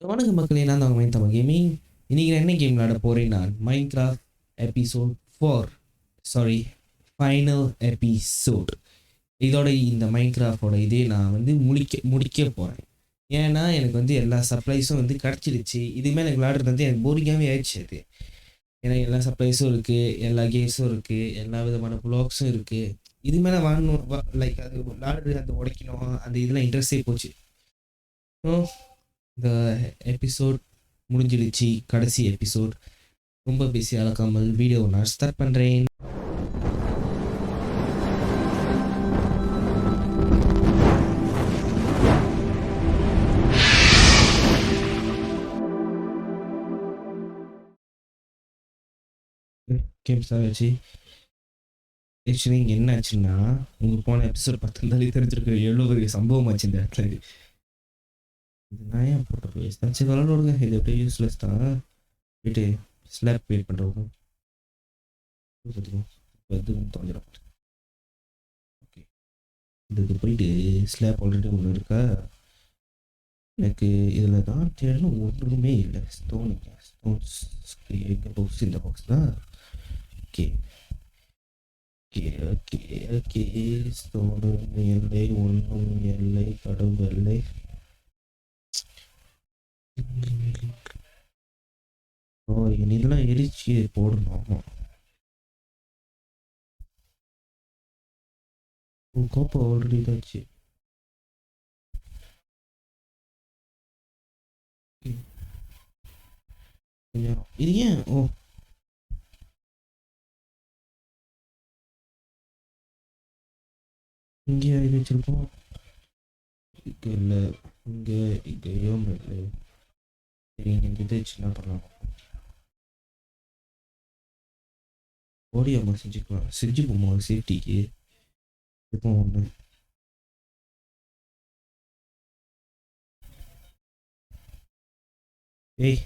வணக்கம் மக்களே, நான் தான் உங்க மைண்ட் கேமிங். இன்னைக்கு நான் என்ன கேம் விளையாட போறேன்? நான் mind craft episode 4, sorry, final episode. இதோட இந்த மைண்ட் கிராஃப்டோட இதே நான் வந்து முடிக்க போகிறேன். ஏன்னா எனக்கு வந்து எல்லா சர்ப்ரைஸும் வந்து கிடச்சிடுச்சு. இதுமாதிரி எனக்கு விளையாடுறது வந்து எனக்கு போரிங்காகவே ஆயிடுச்சு. அது ஏன்னா எல்லா சர்ப்ரைஸும் இருக்குது, எல்லா கேம்ஸும் இருக்குது, எல்லா விதமான ப்ளாக்ஸும் இருக்குது. இது மேலே வாங்கணும், லைக் அது விளையாடுறது, அந்த உடைக்கணும், அந்த இதெல்லாம் இன்ட்ரெஸ்டே போச்சு. ஸோ இந்த எபிசோட் முடிஞ்சிடுச்சு, கடைசி எபிசோட். ரொம்ப பிஸி அளக்காமல் வீடியோ நான் ஸ்டார்ட் பண்ணுறேன். கேம் ஸ்டார்ட் ஆச்சு. ஆக்சுவலி இங்கே என்ன ஆச்சுன்னா, உங்களுக்கு போன எபிசோட் பார்த்துருந்தாலே தெரிஞ்சிருக்கு எவ்வளோ பெரிய சம்பவம் ஆச்சு இந்த இடத்துல. இது நான் ஏன் போட்டு வேஸ்ட் விளாடுங்க, இது எப்படியே யூஸ்லெஸ் தான். போயிட்டு ஸ்லாப் வெயிட் பண்ணுறோம். எதுவும் தொலைஞ்சிடும். ஓகே, இதுக்கு போயிட்டு ஸ்லாப் ஆல்ரெடி ஒன்று இருக்கா. எனக்கு இதில் தான் தேடணும், ஒன்றுமே இல்லை. ஸ்டோன்ஸ் எங்கே பாக்ஸ்? இந்த பாக்ஸ் தான். Okay okay okay okay. ஸ்டோனும் இல்லை, ஒன்றும் இல்லை, கடவுள் இல்லை. ஓ, இதெல்லாம் எரிச்சு போடணும். கோப்பை ஆல்ரெடி இதாச்சு. இது ஏன்? ஓ, இங்கே இது வச்சிருக்கோம். இங்கே இல்லை, இங்கேயும் இல்லை. சரி, இங்கே இந்த இது வச்சு என்ன பண்ணலாம்? ஓடி அம்மா செஞ்சுப்போமா சேஃப்டிக்கு. இப்போ ஒன்று ஏய்,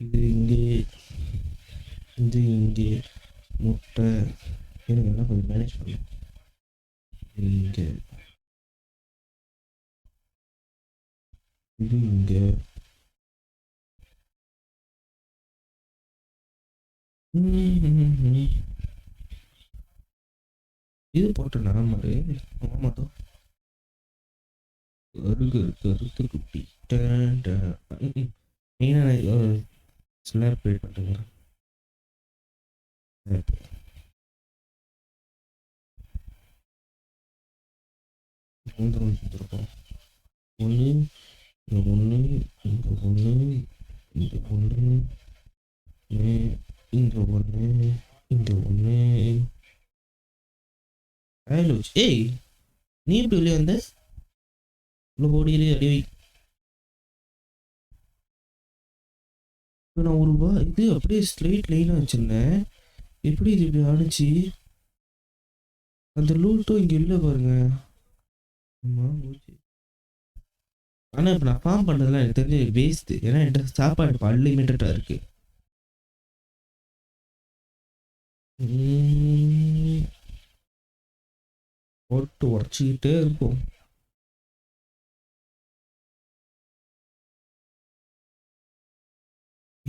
இது இங்கே முட்டை. எனக்கு என்ன கொஞ்சம் மேனேஜ் பண்ணலாம். இங்கே இது இங்கே இது போட்டேன்னா மாதிரி. ஆமாம், கருத்து குட்டி. மெயினாக ஸ்லாப் வெயிட் பண்ணுறேன். வந்துருக்கோம். ஒன்று, இங்கே ஒன்று, இங்கே ஒன்று, இங்கே ஒன்று, இங்கே ஒன்று, இங்கே ஒன்று. ஏய், நீ எப்படி வெளியே வந்த? இவ்வளோ ஓடியிலே அடி வை. நான் ஒரு இது அப்படியே ஸ்ட்ரெயிட் லைனாக வச்சுருந்தேன். எப்படி இது இப்படி ஆணுச்சு? அந்த லூட்டும் இங்கே இல்லை பாருங்க. ஆமாம், ஓகே. ஆனால் இப்போ நான் ஃபார்ம் பண்ணுறதுலாம் எனக்கு தெரிஞ்சு வேஸ்ட்டு. ஏன்னா என்கிட்ட சாப்பாடு இப்போ அன்லிமிட்டடாக இருக்குது. போட்டு உடச்சிக்கிட்டே இருக்கும்.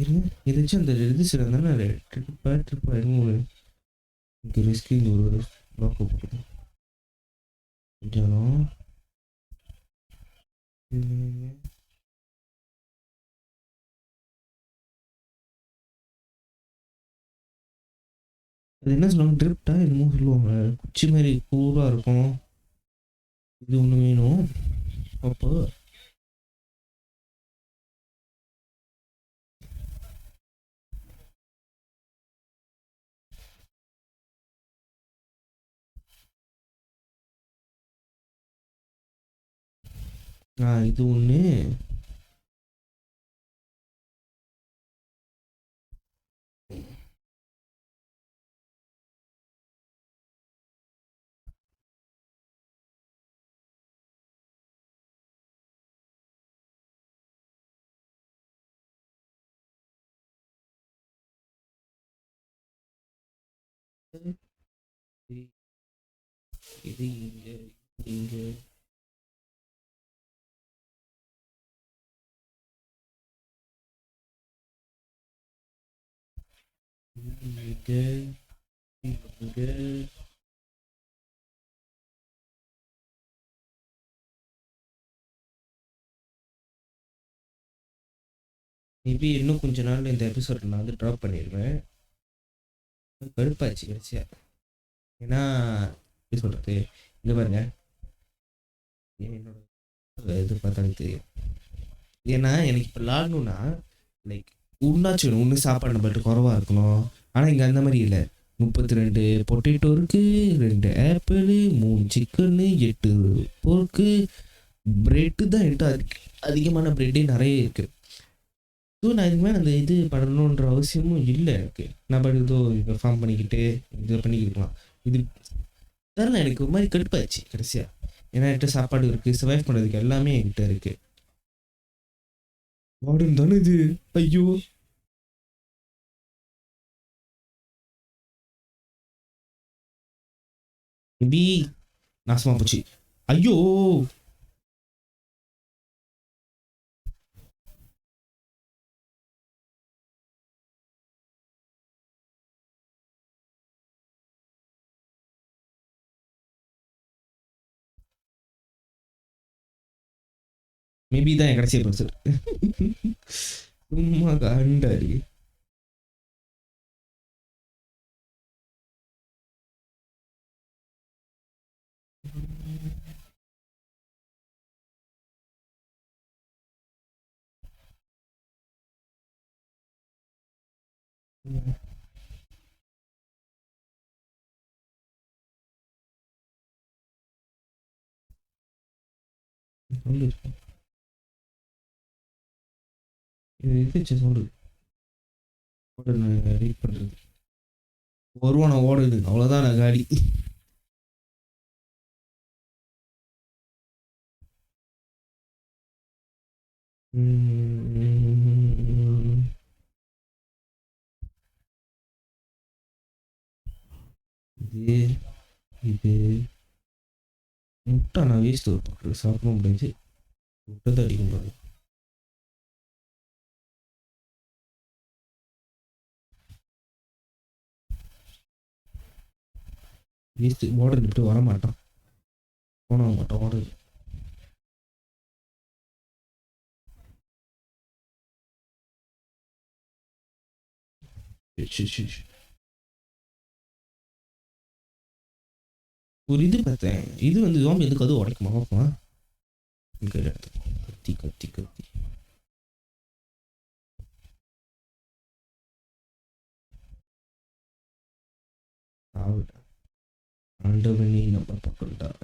இருங்க, எதாச்சும் அந்த இது சிறந்தானே ட்ரிப்பா இங்கே ரிஸ்க்கு. இங்கே ஒரு ப்ளாக்கு போடுது கொஞ்சம். அது என்ன சொல்லுவாங்க, ட்ரிப்டா என்னமோ சொல்லுவாங்க. குச்சி மாதிரி கூராக இருக்கும். இது ஒன்று வேணும். அப்போ இது ஒன்று. இது இங்க இங்க இங்க இங்க மேபி இன்னும் கொஞ்ச நாள் இந்த எபிசோட் நான் வந்து ட்ராப் பண்ணிடுவேன். கடுப்பாச்சு கடைசியா. ஏன்னா எப்படி சொல்றது, இங்க பாருங்க, என்னோட இது பார்த்தா எனக்கு தெரியும். ஏன்னா எனக்கு இப்போ விளாடணும்னா லைக் உண்ணாச்சு ஒன்று சாப்பாடு நம்மள்ட்ட குறவா இருக்கணும். ஆனால் இங்கே அந்த மாதிரி இல்லை. 32 பொட்டேட்டோ இருக்கு, 2 ஆப்பிள், 3 சிக்கனு, 8 போர்க்கு, பிரெட்டு தான் என்கிட்ட அதிகமான பிரெட்டே நிறைய இருக்கு. ஸோ நான் இதுக்கு மேலே அந்த இது பண்ணணுன்ற அவசியமும் இல்லை எனக்கு. நான் பாட்டு ஏதோ இப்போ ஃபார்ம் பண்ணிக்கிட்டு இது பண்ணிக்கிட்டுலாம் இது தரல. எனக்கு ஒரு மாதிரி கடுப்பாச்சு கடைசியாக. ஏன்னா என்கிட்ட சாப்பாடு இருக்குது, சர்வைவ் பண்ணுறதுக்கு எல்லாமே என்கிட்ட இருக்குது. வார்டன் தானே இது, ஐயோ மேபி நாசமாக போச்சு. ஐயோ மேபி தான் என் கடைசி எபிசோட். சும்மா காண்டாடி. சொல்லு இது சொல்லு ரீட் பண்ணுறது வருவான ஓடுது, அவ்வளோதான் நான் காடி. இது இது முட்டை நான் வேஸ்ட் சாப்பிட முடிஞ்சு முட்டை தான் அடிக்கும் பாரு. வேஸ்ட் ஓடர் விட்டு வர மாட்டான், போன மாட்டான் ஓடர். ஒரு இது பார்த்தேன், இது வந்து ஜாம்பி எதுக்கு அது உடைக்குமா பார்ப்போம். கத்தி கத்தி கத்தி ஆண்டவனே நம்ம பக்கம் தான்.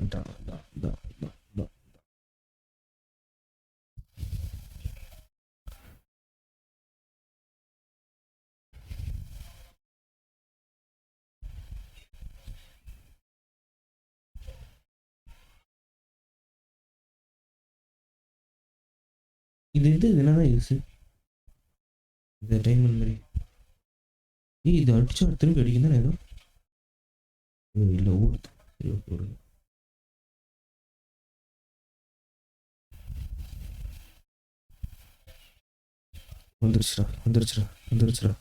இது என்னதான் யூஸ் இந்த டைமண்ட் மாதிரி. இது அடிச்சா திரும்பி அடிக்கும் தானே ஏதோ. இல்லை ஓடுது. சரி ஓகே ஓடுது. வந்துருச்சுடா.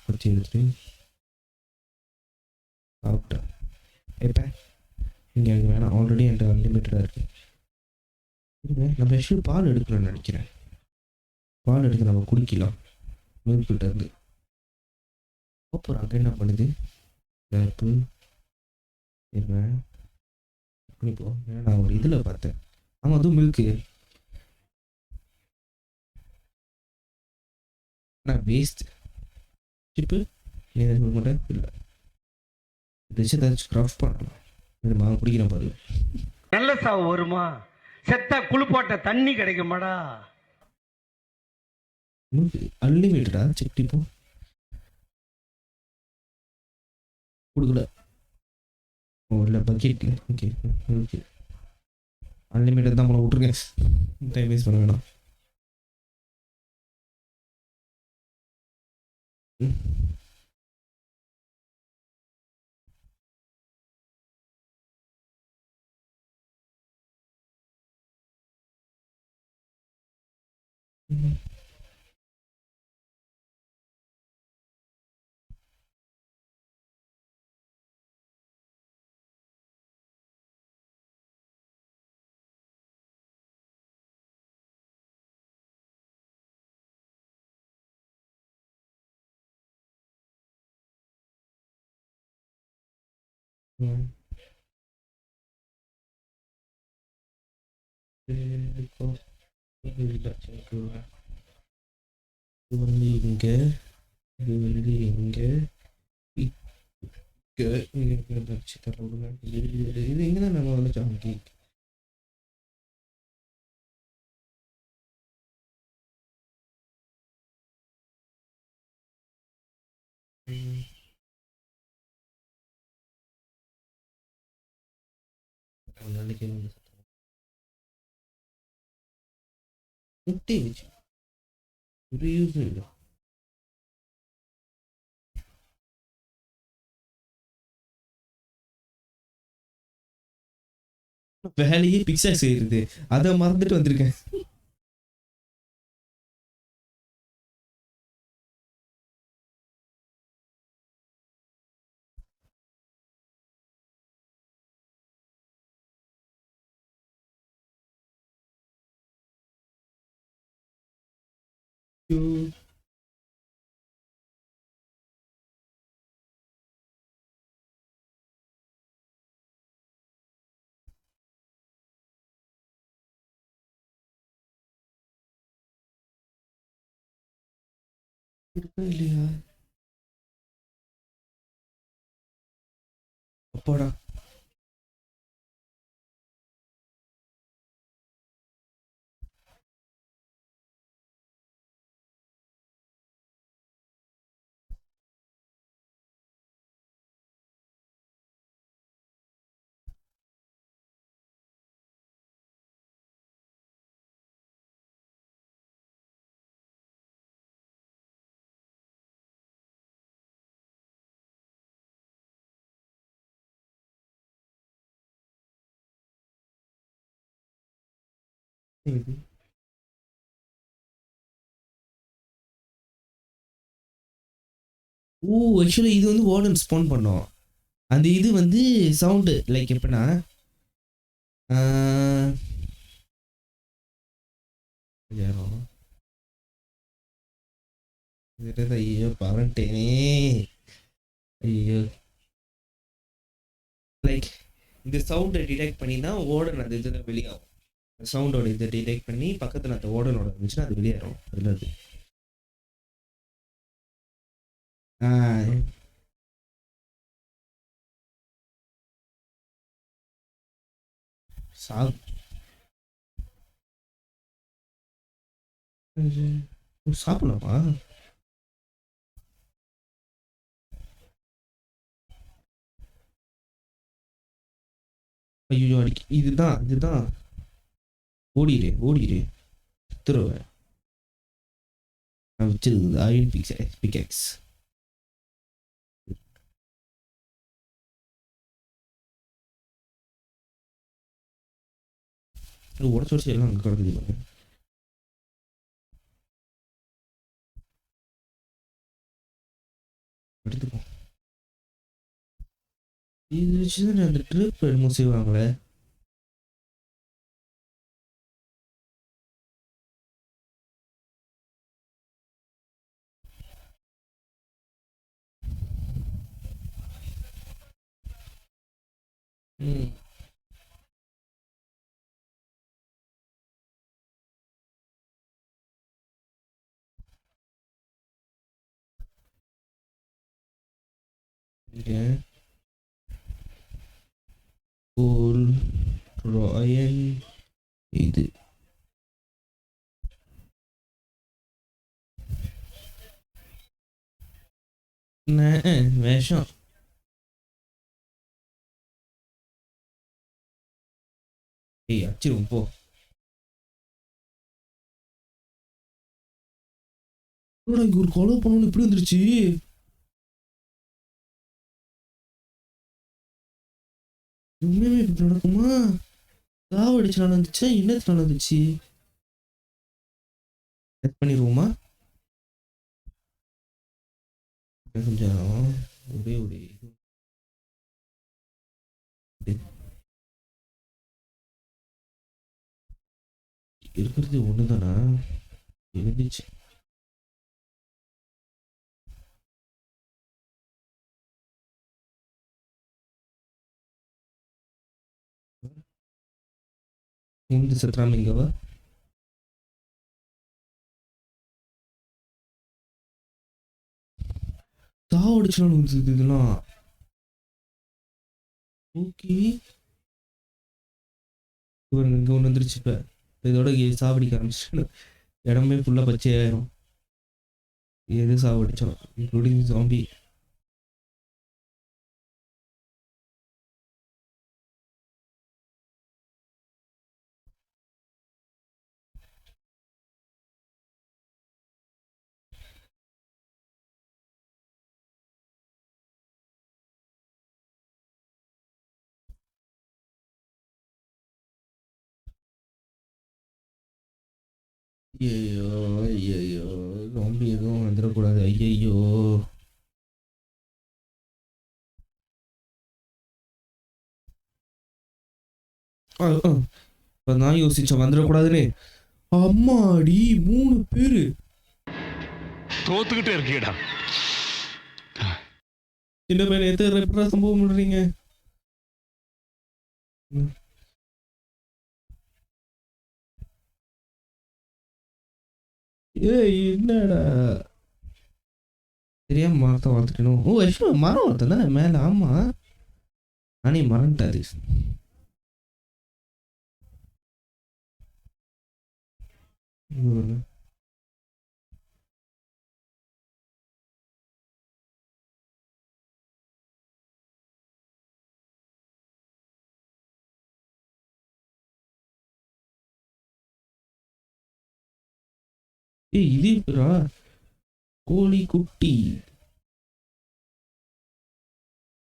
பற்றி எடுத்துட்டு சாப்பிட்டேன். எப்போ இங்கே அங்கே வேணாம், ஆல்ரெடி என்கிட்ட அன்லிமிட்டடாக இருக்குது. நம்ம ஆக்சுவலி பால் எடுக்கலாம்னு நினைக்கிறேன். பால் எடுத்து நம்ம குடிக்கலாம் மில்கிட்ட இருந்து. அப்புறம் அங்கே என்ன பண்ணுது வேப்பு இருங்க பண்ணிப்போ. ஏன்னா நான் ஒரு இதில் பார்த்தேன். ஆமாம் அதுவும் மில்க்கு. ஆனால் வேஸ்ட் சிப்பு நீ சொல்ல மாட்டேன். இல்லை ஏதாச்சும் கிராஃப்ட் பண்ணலாம். இது குடிக்கிறேன் பாரு. நல்ல சாவு வருமா? செத்தா குளிப்பாட்ட தண்ணி கிடைக்குமாடா? அன்லிமிட்டடா செக் இப்போ கொடுக்கல. ஓ இல்லை பக்கெட்ல. ஓகே ஓகே அன்லிமிட்டட் தான் போல, விட்ருங்க. டைம் வேஸ்ட் பண்ண வேணாம். ம். ம். இல்ல, சரி, இது வந்து இங்க, இது வந்து இங்க, இங்க வச்சு தர விடுங்க. இது இங்க தான் நம்ம வந்து ஜாங்கி. ம். ஒரு நாளைக்கு வந்து முட்டை வச்சு ஒரு யூஸ் இல்லை. வேலையே பிக்சா செய்யறது, அதை மறந்துட்டு வந்திருக்கேன். ஐயோ, இருக்கா இல்லையா? அப்பாடா. இது ஓ, ஆக்சுவலி இது வந்து வார்டன் ஸ்பான் பண்ணோம். அந்த இது வந்து சவுண்டு லைக் எப்படின்னா, ஆஹ், யாரும் ஐயோ பரண்டேனே. ஐயோ, லைக் இந்த சவுண்டை டிடெக்ட் பண்ணி தான் வார்டன் அந்த இதில் வெளியாகும். சவுண்டோட இதை டிடெக்ட் பண்ணி பக்கத்தில் அந்த வார்டனோட இருந்துச்சுன்னா அது வெளியேறும் அதில் அது. ஆஹ், சா சாப்பிடலாமா? ஐயோ, அடிக்க இதுதான் இதுதான். ஓடிடு ஓடிடு, திருவேன். நான் வச்சிருக்குது அயன் பிக்எக்ஸ். உடச்சு உடச்சு எல்லாம் அங்கே கிடக்குது பாருங்க. எடுத்துப்போம். இது வச்சு தான் அந்த ட்ரிப் என்னமோ செய்வாங்களே. ம். இங்க கோல் ராயன் இது விஷம். ஏய் அச்சிரும் போ. என்னடா இங்க ஒரு கொலை பண்ணணும் இப்படி வந்துருச்சு. உண்மையுமே இப்படி நடக்குமா? சாவடிச்சு நடந்துச்சா என்னது நடந்துச்சு? கட் பண்ணிடுவோமா? கொஞ்சம் ஒரே ஒரு இருக்கிறது ஒன்று தானா இருந்துச்சு. உந்து சட்ராம இங்கவா? சாவடிச்சுலாம் வந்து இதெல்லாம் ஓகே. இவருங்க இங்கே ஒன்று வந்துருச்சு. இப்போ இதோட சாவடிக்க ஆரம்பிச்சு இடமே ஃபுல்லாக பச்சையாயிரும். எது சாவடிச்சோம் இன்க்ளூடிங் ஜாம்பி. ஐயோ ஐயோ ஜாம்பி எதுவும் வந்துடக்கூடாது. ஐயையோ இப்போ நான் யோசிச்சேன் வந்துடக்கூடாதுன்னு. அம்மாடி 3 பேரு தோத்துக்கிட்டே இருக்கீடா. சின்ன பையனை எத்தனை எப்படா சம்பவம் பண்றீங்க? ஏய் என்னடா தெரியாம மரத்தை வளர்த்துட்டணும். ஓ ஆக்சுவலாக மரம் வளர்த்தேன் தானே மேலே. ஆமா நானே மறந்துட்டாது. ஏய் இது எப்படா கோழி குட்டி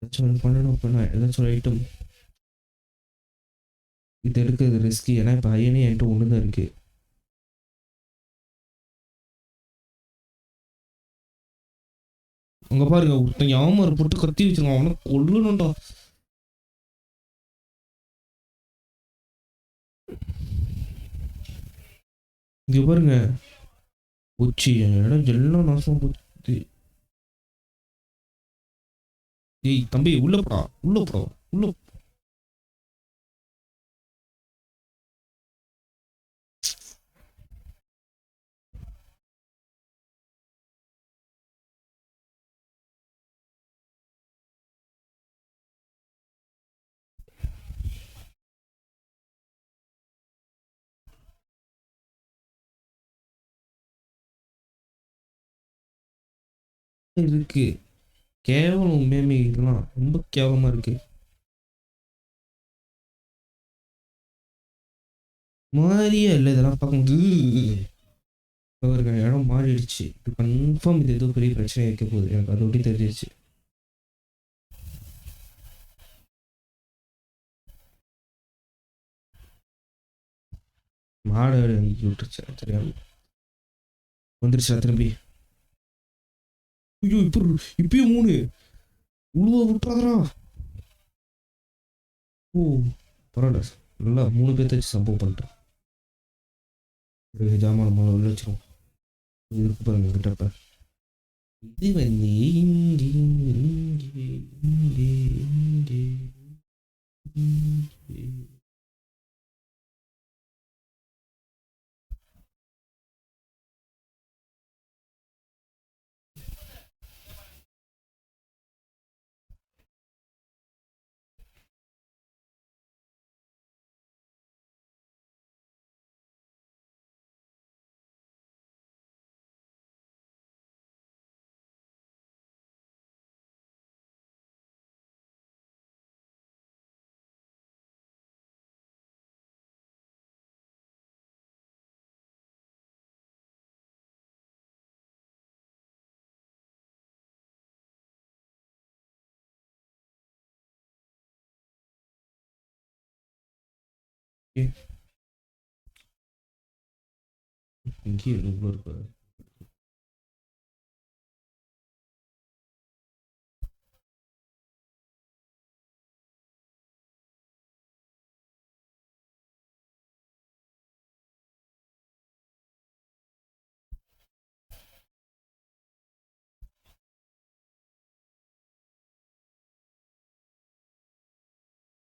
ஏதாச்சும் ஒன்று பண்ணணும். பண்ண ஏதாச்சும் ஒரு ஐட்டம் இது எடுக்கிறது ரிஸ்கி. ஏன்னா இப்போ ஐயனே என்கிட்ட ஒன்று தான் இருக்கு. அங்க பாருங்க ஒருத்தன் யாமர் போட்டு கத்தி வச்சிருக்கான். அவனை கொல்லணும்டா. இங்க பாருங்க போச்சு என் இடம் எல்லாம் நாசம் போச்சு. ஏய் தம்பி உள்ள போடா உள்ள போடா உள்ள. இருக்கு கேவலம் உண்மையுமே இதெல்லாம் ரொம்ப கேவலமா இருக்கு. மாறியே இல்லை இதெல்லாம் பார்க்கும்போது. அவருக்கு இடம் மாறிடுச்சு. இது கன்ஃபார்ம் இது ஏதோ பெரிய பிரச்சனை இருக்க போகுது. எனக்கு அது ஒட்டி தெரிஞ்சிருச்சு. மாடு அங்கி விட்டுருச்சு தெரியாம வந்துருச்சா திரும்பி. ஐயோ இப்போ இப்பயும் 3 உழுவ விட்டுறாதரா. ஓ பரவாயில்ல நல்லா 3 பேர்த்த வச்சு சம்பவம் பண்ணிட்டேன். ஜாமான மூணு உள்ள வச்சிரும். இருக்கு பாருங்க கிட்டப்ப. இது வந்து இங்கே இங்கே இங்கே இங்கே இங்கே. இங்கேயும் இவ்வளோ இருக்கு.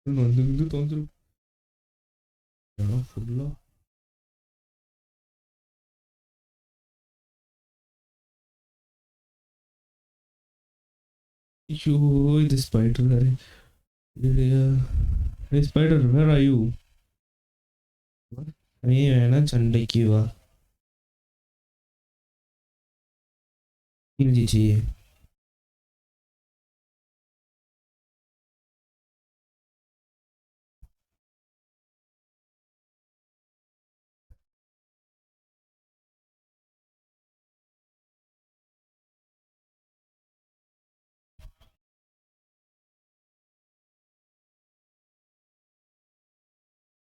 வந்து தோந்துரும் இடம் ஃபுல்லாக. ஐயோ இது ஸ்பைடர் வேறு. Spider where are you? நீ வேணா சண்டைக்கு வா. இருந்துச்சு.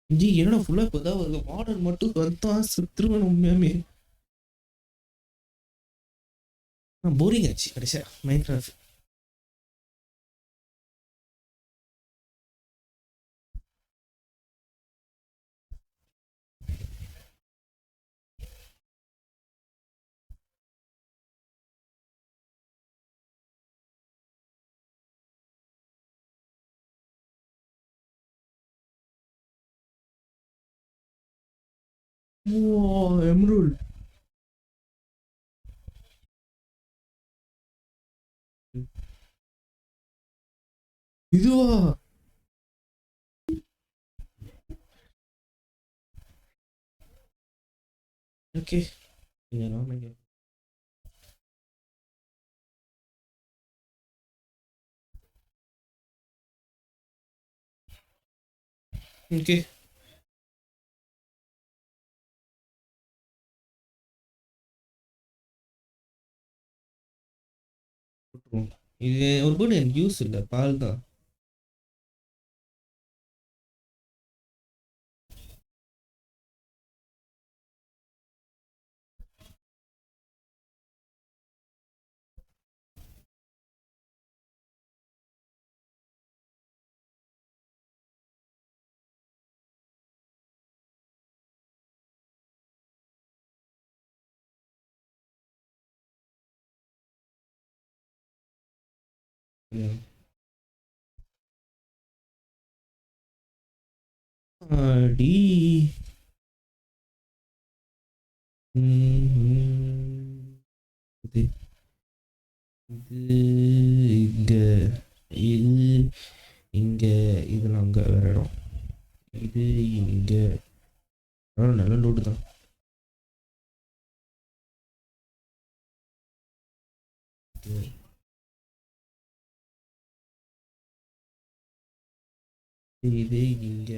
ஜி என்னடா ஃபுல்லாக இப்போ தான் வருது. மாடல் மட்டும் வந்தா செத்துருவேன் உண்மையாமே. போரிங் ஆச்சு கடைசியா மைண்ட் கிராஃப்ட். ஓ எம்ரூல். இதுவா? ஓகே. ஓகே இது ஒரு போர்டு எனக்கு யூஸ் இல்லை, பால் தான். டி இது இது இங்க இது இங்க இதெல்லாம் அங்கே வேற இடம். இது இங்க நல்ல லோடு தான். இது இங்க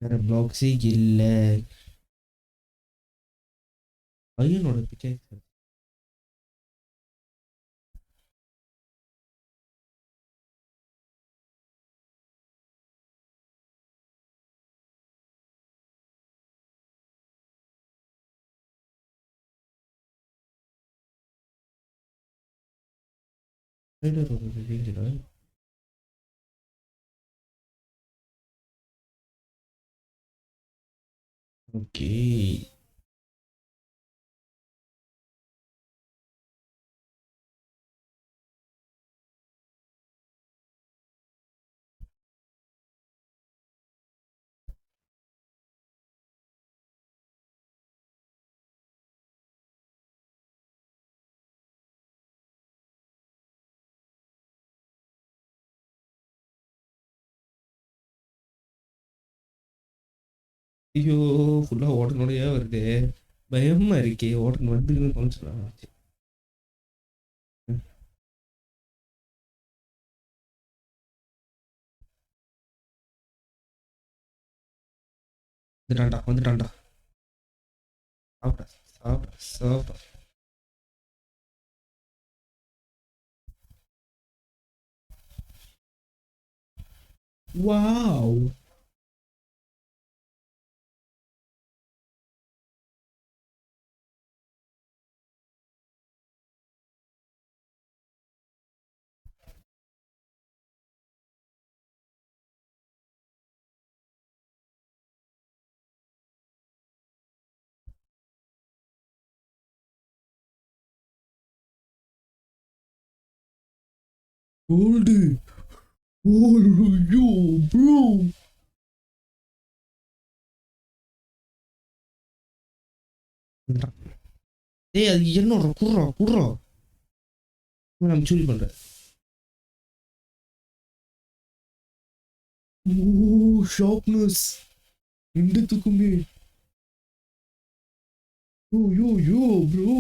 வேற பிளாக்ஸே இல்லை. பையனோட பிக்சர் ரேஞ்சரா? ஓகே. ஐயோ ஃபுல்லாக ஓடனோடையே வருது. பயமா இருக்கே ஓடன் வந்து கொஞ்சம் ஆச்சு. வந்துட்டான்டா வந்துட்டான்டா. சாப்பிட சாப்பிட சாப்பிட. Wow gold. ஐயோ ப்ரோ. ஏய் அது என்னோட குர்ரா குர்ரா. நான் சூரி பண்றேன். ஓ ஷார்ப்னஸ் ரெண்டுத்துக்குமே. யோ யோ யோ ப்ரோ.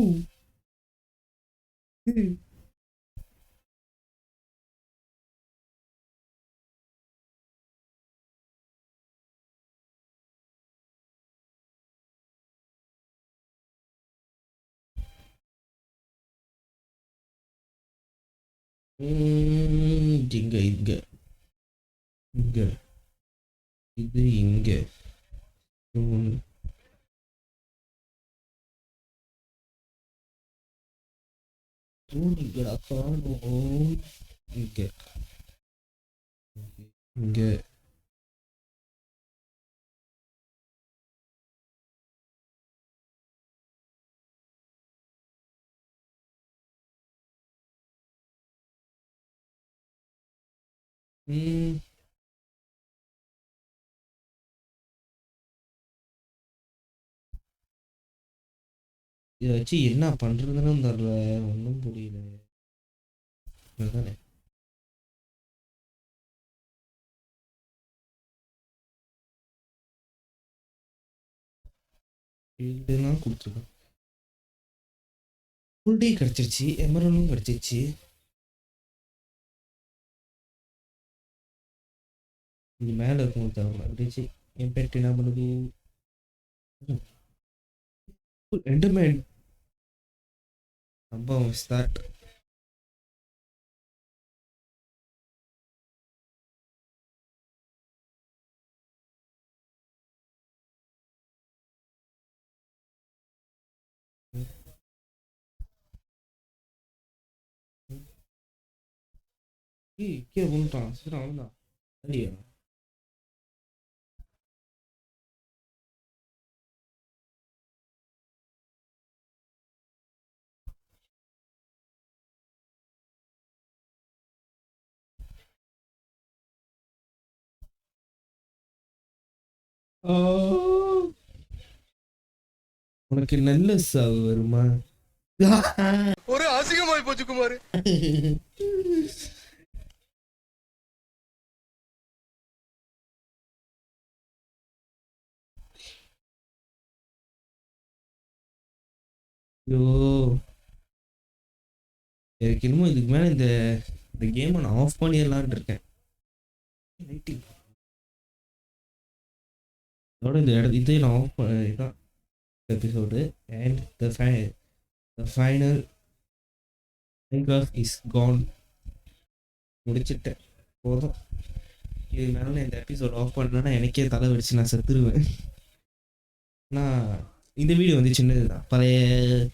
இங்க இங்க இங்க இது இங்க. இங்கடா காணோம். இங்க இங்க இதை வச்சு என்ன பண்றதுன்னு தெரியல. ஒன்றும் புரியல. அதுதானே இதெல்லாம் கொடுத்துருக்கேன். ஃபுல் டே கிடச்சிருச்சு. எமரலும் கிடச்சிருச்சு. இங்கே மேலே இருக்கும் தேவை அப்படிச்சு. என் பெட்டு என்ன பண்ணுது? ரெண்டுமே சம்பவம் ஸ்டார்ட். கீழே விழுந்துட்டான். சரி அவன்தான் சரியா. உனக்கு நல்ல சாவு வருமா? ஒரு அசிங்கமாய் போச்சு குமார். ஐயோ எனக்கு இன்னமும் இதுக்கு மேலே இந்த கேமை நான் ஆஃப் பண்ணிடலான்ட்டு இருக்கேன். அதோட இந்த இதை நான் ஆஃப் இதுதான் episode. And the final Minecraft is gone. முடிச்சிட்டேன் போதும். இது மேலே நான் இந்த எபிசோட் ஆஃப் பண்ணேன்னா எனக்கே தலை வெடிச்சு நான் செத்துருவேன். ஆனால் இந்த வீடியோ வந்து சின்னது தான். பழைய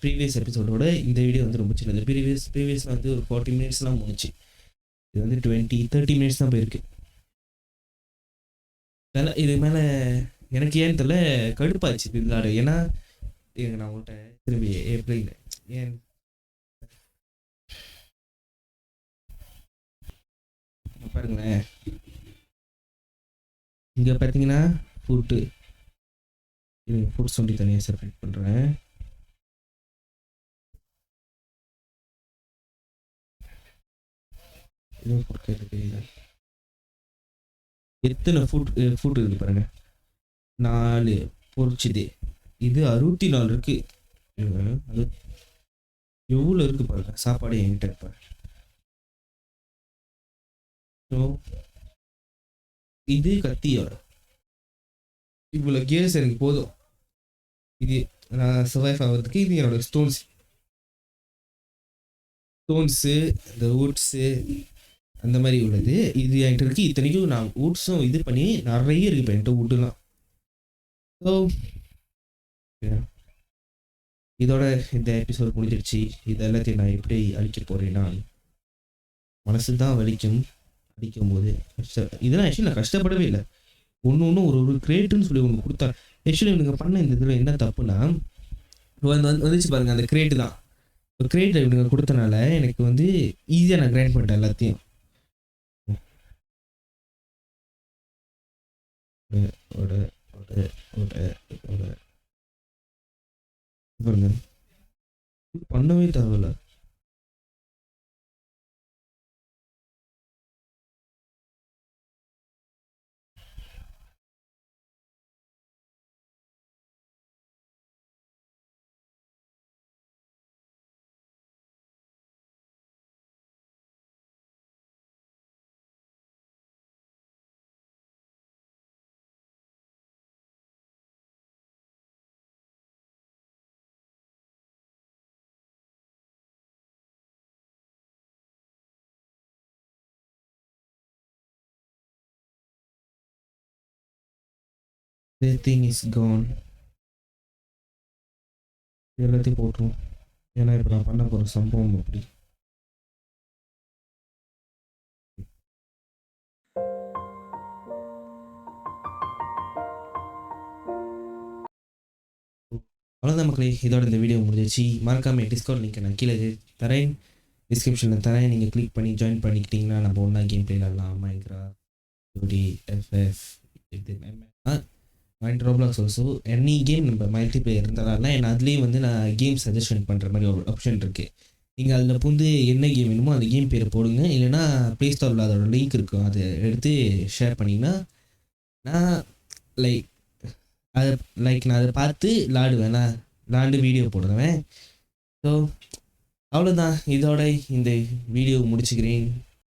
ப்ரீவியஸ் எபிசோடோட இந்த வீடியோ வந்து ரொம்ப சின்னது. ப்ரீவியஸில் வந்து ஒரு 40 மினிட்ஸ்லாம் முடிச்சு. இது வந்து 20-30 மினிட்ஸ் தான் போயிருக்கு. இது மேலே எனக்கு ஏன்னு தெரியல கடுப்பாச்சு விளையாடு. ஏன்னா நான் உங்கள்கிட்ட திரும்பி ஏப்ரல் ஏன் பாருங்களேன். இங்கே பார்த்தீங்கன்னா ஃபுட்டு சொல்லி தனியாக செப்பரேட் பண்ணுறேன். இதுவும் எத்தனை ஃபுட் இருக்குது பாருங்க. 4 பொரிச்சுது. இது 64 இருக்கு. அது எவ்வளோ இருக்கு பாருங்க. சாப்பாடு என்கிட்ட இருப்பாரு. இது கத்தியோட இவ்வளோ கேஸ் எனக்கு போதும். இது நான் சர்வைவ் ஆகிறதுக்கு. இது என்னோட ஸ்டோன்ஸு இந்த வுட்ஸு அந்த மாதிரி உள்ளது. இது என்கிட்ட இருக்குது. இத்தனைக்கும் நான் வுட்ஸும் இது பண்ணி நிறைய இருக்குது இப்போ என்கிட்ட வுட்டுலாம். ஸோ இதோட இந்த எபிசோட் முடிஞ்சிடுச்சு. இது எல்லாத்தையும் நான் எப்படி அழிக்க போகிறேன்னா மனசு தான் வலிக்கும் அடிக்கும் போது. இதெல்லாம் ஆக்சுவலி நான் கஷ்டப்படவே இல்லை. ஒன்று ஒரு கிரேட்டுன்னு சொல்லி ஒன்று கொடுத்தா. ஆக்சுவலி இவனுங்க பண்ண இந்த இதில் என்ன தப்புனா வந்துச்சு பாருங்கள். அந்த கிரேட்டு தான். ஒரு கிரேட் இவனுங்க கொடுத்தனால எனக்கு வந்து ஈஸியாக நான் கிரைண்ட் பண்ணிட்டேன் எல்லாத்தையும். ஓட ஓட ஓட ஓட பாருங்க பண்ணவே தேவையில்ல. Everything is gone. எல்லாத்தையும் போட்டுரும். ஏன்னா இப்போ நான் பண்ண போகிற சம்பவம் அப்படி. அவ்வளோதான் மக்களே, இதோட இந்த வீடியோ முடிஞ்சிச்சு. மறக்காமல் டிஸ்கவுண்ட் லிங்க் நான் கீழே தரேன், டிஸ்கிரிப்ஷனில் தரேன். நீங்கள் கிளிக் பண்ணி ஜாயின் பண்ணிக்கிட்டிங்கன்னா நம்ம ஒன்றா கேம் பிளே விளாட்லாம். Minecraft, FF, mind Roblox also any game நம்ம மல்டி பிளேயர் இருந்தாலும் நான் அதுலேயும் வந்து நான் கேம் சஜஷன் பண்ணுற மாதிரி ஒரு ஆப்ஷன் இருக்குது. நீங்கள் அதில் புந்து என்ன கேம் வேணுமோ அந்த கேம் பேரை போடுங்க. இல்லைனா ப்ளே ஸ்டோரில் அதோட லிங்க் இருக்கும், அதை எடுத்து ஷேர் பண்ணிங்கன்னா நான் நான் அதை பார்த்து விளாடுவேன், நான் விளாண்டு வீடியோ போடுவேன். ஸோ அவ்வளோதான், இதோட இந்த வீடியோ முடிச்சுக்கிறேன்.